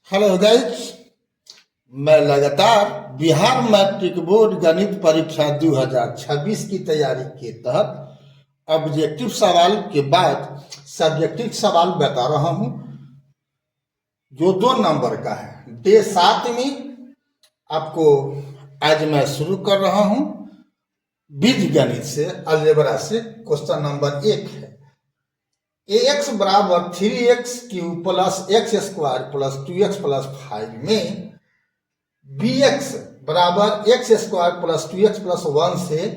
Hello guys, मैं लगातार Bihar matric board गणित परीक्षा 2026 की तैयारी के तहत ऑब्जेक्टिव सवाल के बाद सब्जेक्टिव सवाल बता रहा हूं, जो 2 नंबर का है। डे 7 में आपको आज मैं शुरू कर रहा हूं बीज गणित से, अलजेब्रा से। क्वेश्चन नंबर 1 है ax बराबर 3x cube plus x square plus 2x plus 5 में bx बराबर x square plus 2x plus 1 से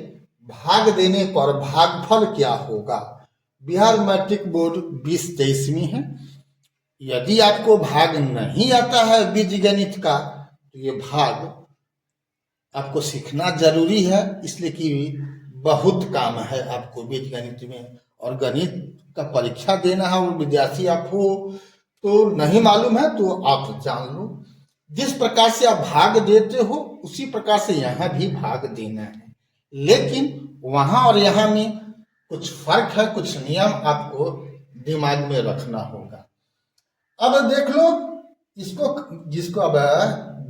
भाग देने पर भागफल क्या होगा। बिहार मैट्रिक बोर्ड 2023 में है। यदि आपको भाग नहीं आता है बीज गणित का, तो ये भाग आपको सीखना जरूरी है, इसलिए कि बहुत काम है आपको बीज गणित में। और गणित का परीक्षा देना है और विद्यार्थी आप हो तो नहीं मालूम है तो आप जान लो। जिस प्रकार से आप भाग देते हो उसी प्रकार से यहाँ भी भाग देना है, लेकिन वहां और यहाँ में कुछ फर्क है, कुछ नियम आपको दिमाग में रखना होगा। अब देख लो इसको, जिसको अब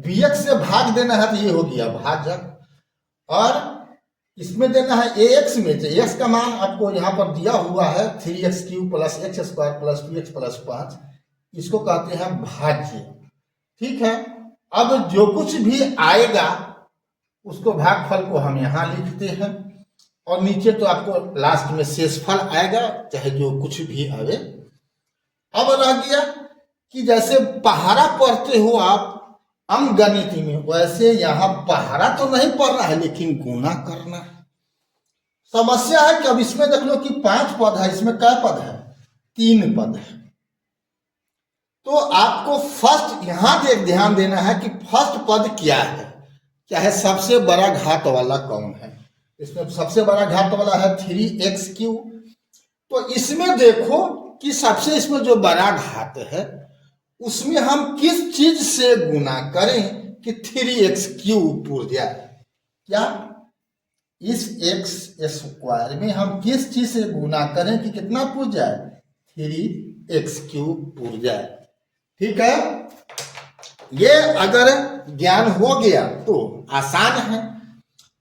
bx से भाग देना है तो ये हो गया भाजक, और इसमें देना है ax में। तो x का मान आपको यहाँ पर दिया हुआ है 3x cube plus x square plus 2x plus 5, इसको कहते हैं भाज्य। ठीक है, अब जो कुछ भी आएगा उसको भागफल को हम यहाँ लिखते हैं, और नीचे तो आपको लास्ट में शेषफल आएगा, चाहे जो कुछ भी आवे। अब रह गया कि जैसे पहाड़ा पढ़ते हो आप अंकगणित में, वैसे यहाँ पहाड़ा तो नहीं पढ़ना है लेकिन गुना करना है। समस्या है कि अब इसमें देख लो कि 5 पद है, इसमें क्या पद है? 3 पद है। तो आपको फर्स्ट यहां ध्यान देना है कि फर्स्ट पद क्या है, चाहे सबसे बड़ा घात वाला कौन है। इसमें सबसे बड़ा घात वाला है 3x क्यूब। तो इसमें देखो कि सबसे इसमें जो बड़ा घात है उसमें हम किस चीज से गुना करें कि 3x क्यूब पूर जाए। क्या इस x स्क्वायर में हम किस चीज से गुना करें कि कितना पूर जाए? 3x क्यूब पूर जाए। ठीक है, ये अगर ज्ञान हो गया तो आसान है।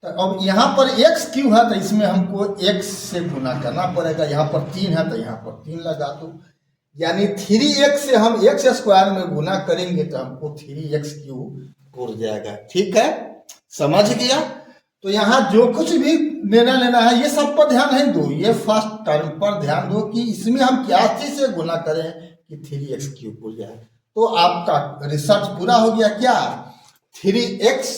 तो अब यहाँ पर x क्यूब है तो इसमें हमको x से गुना करना पड़ेगा। यहाँ पर 3 है तो यहाँ पर 3 लगा दो, यानी 3x से हम एक्स स्क्वायर में गुना करेंगे तो हमको 3x क्यूब पूर जाएगा। ठीक है, समझ गया। तो यहाँ जो कुछ भी निर्णय लेना है ये सब पर ध्यान नहीं दो, ये फर्स्ट टर्म पर ध्यान दो कि इसमें हम क्या चीज से गुना करें कि 3x क्यूब पूर जाए। तो आपका रिसर्च पूरा हो गया। क्या 3x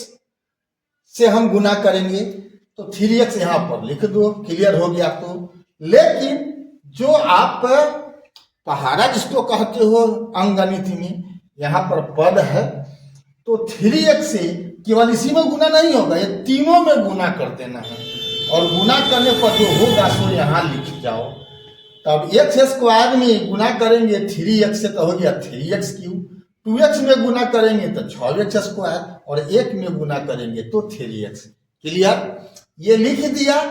से हम गुना करेंगे तो 3x यहाँ पर लिख दो, क्लियर हो गया। तो लेकिन जो आप पहाड़ा जिसको कहते हो अंकगणित में, यहाँ पर पद है तो 3x से केवल इसी में गुना नहीं होगा, ये तीनों में गुना कर देना है। और गुना करने पर जो होगा सो यहाँ लिख जाओ। तब एक्स स्क्वायर में गुना करेंगे 3x से तो हो गया 3x क्यूब, 2x में गुना करेंगे तो 6x स्क्वायर, और 1 में गुना करेंगे तो 3x। क्लियर, ये लिख दिया।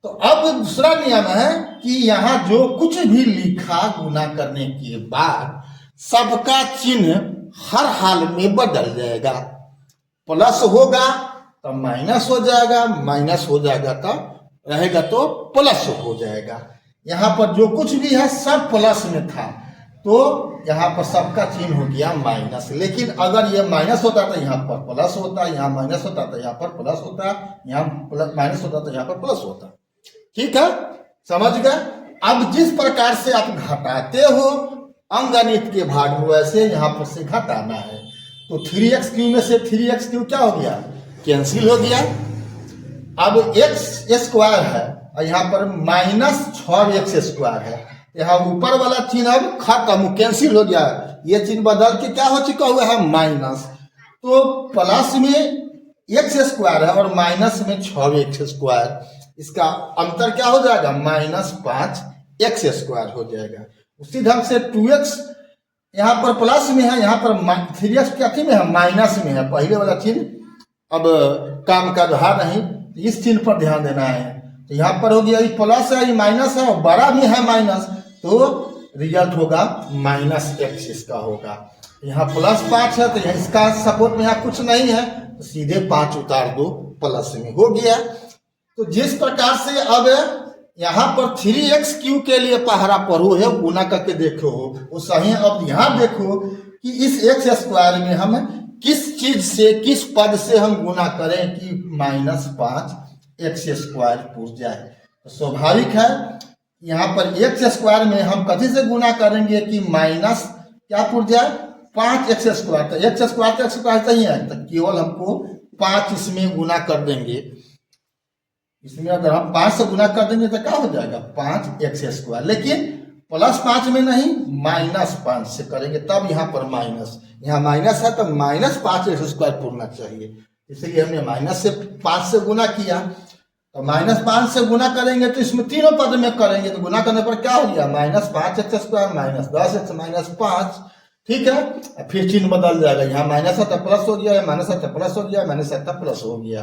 तो अब दूसरा नियम है कि यहाँ जो कुछ भी लिखा गुना करने के बाद सबका चिन्ह हर हाल में बदल जाएगा। प्लस होगा तो माइनस हो जाएगा, माइनस हो जाएगा तो रहेगा तो प्लस हो जाएगा। यहाँ पर जो कुछ भी है सब प्लस में था तो यहाँ पर सबका चिन्ह हो गया माइनस। लेकिन अगर ये माइनस होता तो यहाँ पर प्लस होता, यहाँ माइनस होता तो यहाँ पर प्लस होता, यहाँ माइनस होता तो यहाँ पर प्लस होता। ठीक है, समझ गए। अब जिस प्रकार से आप घटाते हो अंकगणित के भाग में, वैसे यहाँ पर से घटाना है। तो 3x क्यूब में से 3x क्यूब क्या हो गया? कैंसिल हो गया। अब x स्क्वायर है और यहाँ पर माइनस 6x स्क्वायर है, यहाँ ऊपर वाला चिन्ह अब खत्म, कैंसिल हो गया। ये चिन्ह बदल के क्या हो चुका हुआ है? माइनस। तो प्लस में x स्क्वायर है और माइनस में 6x स्क्वायर, इसका अंतर क्या हो जाएगा? -5x स्क्वायर हो जाएगा। उसी ढंग से 2x यहाँ पर प्लस में है, यहाँ पर 3x क्या में है? माइनस में है। पहले वाला चिन्ह अब काम कर रहा नहीं, इस चिन्ह पर ध्यान देना है। तो यहाँ पर हो गया ये प्लस है, ये माइनस है, और बड़ा भी है माइनस, तो रिजल्ट होगा -x इसका होगा। यहाँ +5 है तो यहाँ इसका सपोर्ट में यहाँ कुछ नहीं है तो सीधे 5 उतार दो, प्लस में हो गया। तो जिस प्रकार से अब यहाँ पर 3x³ के लिए पहरा पढ़ो है, गुना करके देखो हो वो सही है। अब यहाँ देखो कि इस x² में हम किस चीज से, किस पद से हम गुना करें कि -5x² पूर जाए। तो स्वाभाविक है यहाँ पर x² में हम कथी से गुना करेंगे कि माइनस क्या पूर जाए 5x²। तो x² तो x² सही है, तो केवल हमको 5 इसमें गुना कर देंगे। इसमें अगर हम 5 से गुना कर देंगे तो क्या हो जाएगा 5x², लेकिन +5 में नहीं -5 से करेंगे तब यहाँ पर माइनस, यहाँ माइनस है तो -5x² पूरना चाहिए, इसलिए हमने -5 से गुना किया। तो -5 से गुना करेंगे तो इसमें तीनों पद में करेंगे तो गुना करने पर क्या हो गया -5x² -10x -5, ठीक है। फिर चिन्ह बदल जाएगा, यहाँ माइनस है तो प्लस हो गया, माइनस है तो प्लस हो गया, माइनस है तो प्लस हो गया।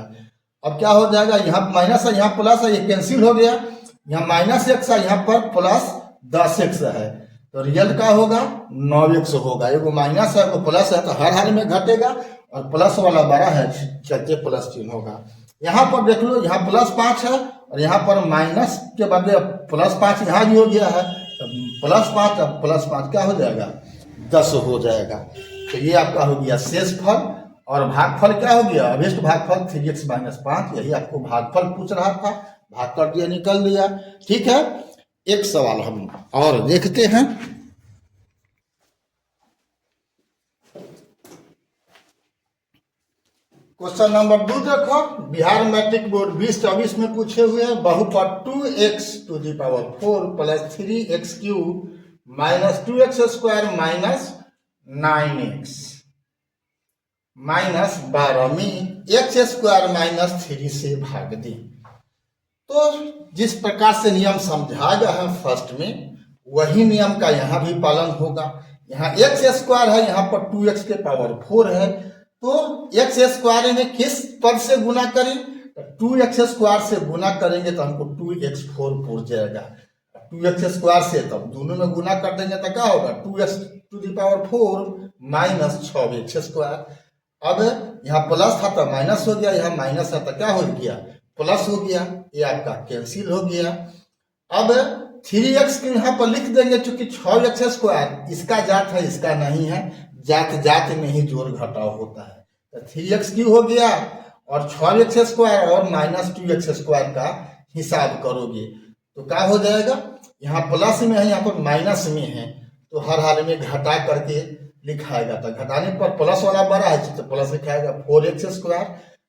अब क्या हो जाएगा, यहाँ माइनस है यहाँ प्लस है, ये कैंसिल हो गया, यहाँ -x है यहाँ पर +10x है, तो रिजल्ट क्या होगा 9x होगा। एगो माइनस है एगो प्लस है तो हर हाल में घटेगा और प्लस वाला बड़ा है चलते प्लस चिन्ह होगा। यहाँ पर देख लो यहाँ +5 है और यहाँ पर माइनस के बदले +5 यहाँ भी हो गया है, तो +5 अब +5 क्या हो जाएगा 10 हो जाएगा। तो ये आपका हो गया शेष फल। और भागफल क्या हो गया, अभिष्ट भागफल 3x - 5, यही आपको भागफल पूछ रहा था, भाग कर दिया निकल दिया, ठीक है। एक सवाल हम और देखते हैं। क्वेश्चन नंबर 2 देखो, बिहार मैट्रिक बोर्ड 2024 में पूछे हुए हैं बहुपद 2x⁴ + 3x³ -2x² -9x -12 में x² -3 से भाग दें। तो जिस प्रकार से नियम समझा गया है फर्स्ट में, वही नियम का यहाँ भी पालन होगा। यहाँ x² है, यहाँ पर 2x⁴ है, तो x² में किस पद से गुना करें, 2x² से गुना करेंगे तो हमको 2x4 पूर जाएगा। 2x² से तब दोनों में गुना कर देंगे तो क्या होगा 2x⁴ -6x²। अब यहाँ प्लस था तो माइनस हो गया, यहाँ माइनस था तो क्या हो गया प्लस हो गया, ये आपका कैंसिल हो गया। अब 3x को यहाँ पर लिख देंगे, चूंकि 6x² इसका जात है इसका नहीं है, जात जात में ही जोड़ घटाव होता है। तो 3x³ हो गया और 6x² और -2x² का हिसाब करोगे तो क्या हो जाएगा, यहाँ प्लस में है यहाँ पर माइनस में है, तो हर हाल में घटा करके लिखाएगा। तो घटाने पर प्लस वाला बड़ा है तो प्लस लिखाएगा 4x²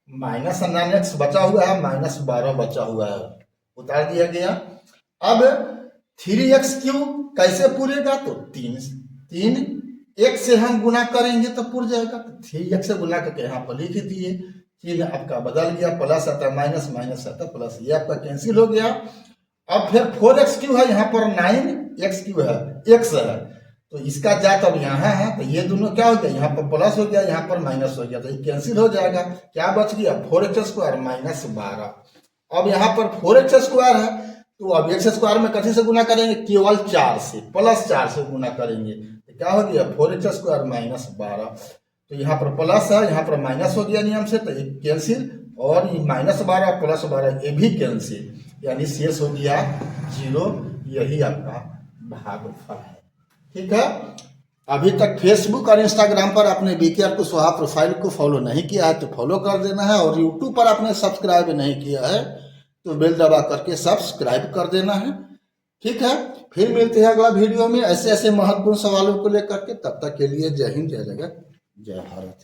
-9x बचा हुआ है, -12 बचा हुआ है, उतार दिया गया। अब 3x³ कैसे पूरेगा, तो 3 से हम गुना करेंगे तो पूर जाएगा, तो 3x से गुना करके यहाँ पर लिख दिए, चिन्ह आपका बदल गया, प्लस आता माइनस, माइनस आता प्लस, ये आपका कैंसिल हो गया। अब फिर 4x³ है, यहाँ पर 9x³ है, x है, तो इसका जात अब यहाँ है, तो ये दोनों क्या हो गया, यहाँ पर प्लस हो गया, यहाँ पर माइनस हो गया, तो ये कैंसिल हो जाएगा। क्या बच गया 4x² -12। अब यहाँ पर 4x² है, तो अब x² में कथी से गुना करेंगे, केवल 4 से, +4 से गुना करेंगे, तो क्या हो गया 4x² -12। तो यहाँ पर प्लस है, यहाँ पर माइनस हो गया नियम से, तो ये कैंसिल, और ये -12 +12 ये भी कैंसिल, यानी शेष हो गया 0। यही आपका भागफल है, ठीक है। अभी तक फेसबुक और इंस्टाग्राम पर अपने BKR कुशवाहा प्रोफाइल को फॉलो नहीं किया है तो फॉलो कर देना है, और यूट्यूब पर आपने सब्सक्राइब नहीं किया है तो बेल दबा करके सब्सक्राइब कर देना है, ठीक है। फिर मिलते हैं अगला वीडियो में ऐसे ऐसे महत्वपूर्ण सवालों को लेकर के। तब तक के लिए जय हिंद, जय जगत, जय भारत।